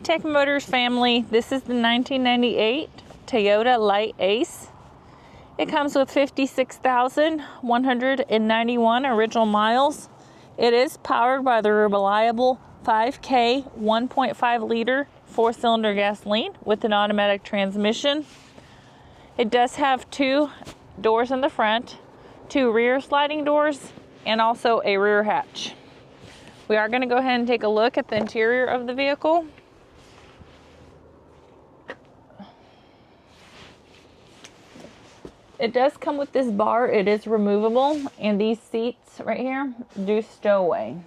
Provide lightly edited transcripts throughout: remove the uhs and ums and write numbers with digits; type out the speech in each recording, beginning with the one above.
Tech Motors family, this is the 1998 Toyota Lite Ace. It comes with 56,191 original miles. It is powered by the reliable 5K 1.5 liter 4-cylinder gasoline with an automatic transmission. It does have 2 doors in the front, 2 rear sliding doors, and also a rear hatch. We are going to go ahead and take a look at the interior of the vehicle. It does come with this bar. It is removable, and these seats right here do stow away.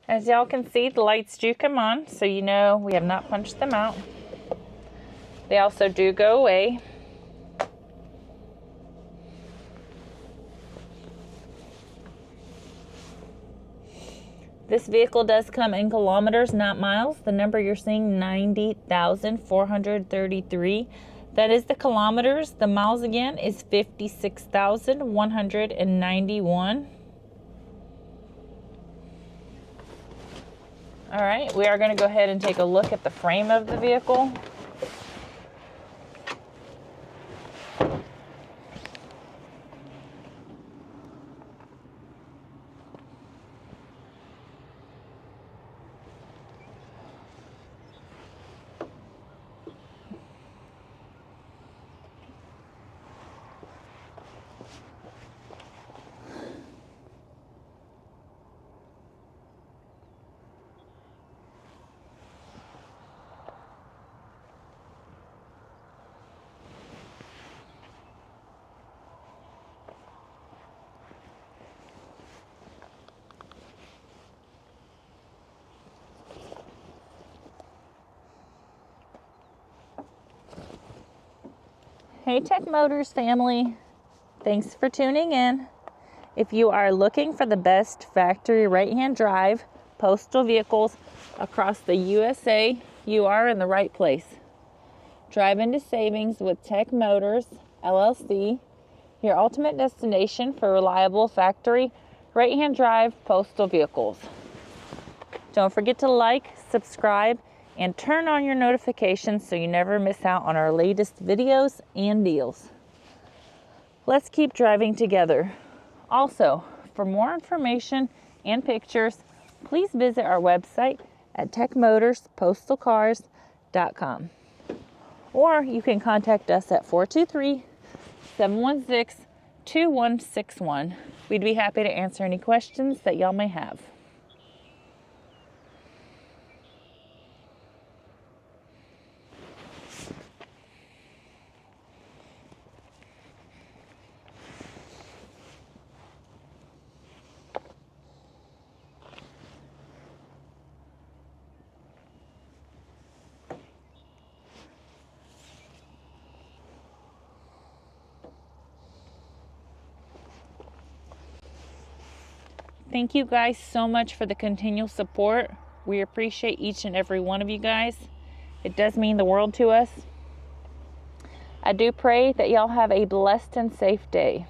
As y'all can see, the lights do come on, so you know we have not punched them out. They also do go away. This vehicle does come in kilometers, not miles. The number you're seeing, 90,433. That is the kilometers. The miles again is 56,191. All right, we are going to go ahead and take a look at the frame of the vehicle. Hey Tech Motors family, thanks for tuning in. If you are looking for the best factory right-hand drive postal vehicles across the USA, you are in the right place. Drive into savings with Tech Motors LLC, your ultimate destination for reliable factory right-hand drive postal vehicles. Don't forget to like, subscribe, and turn on your notifications so you never miss out on our latest videos and deals. Let's keep driving together. Also, for more information and pictures, please visit our website at techmotorspostalcars.com. Or you can contact us at 423-716-2161. We'd be happy to answer any questions that y'all may have. Thank you guys so much for the continual support. We appreciate each and every one of you guys. It does mean the world to us. I do pray that y'all have a blessed and safe day.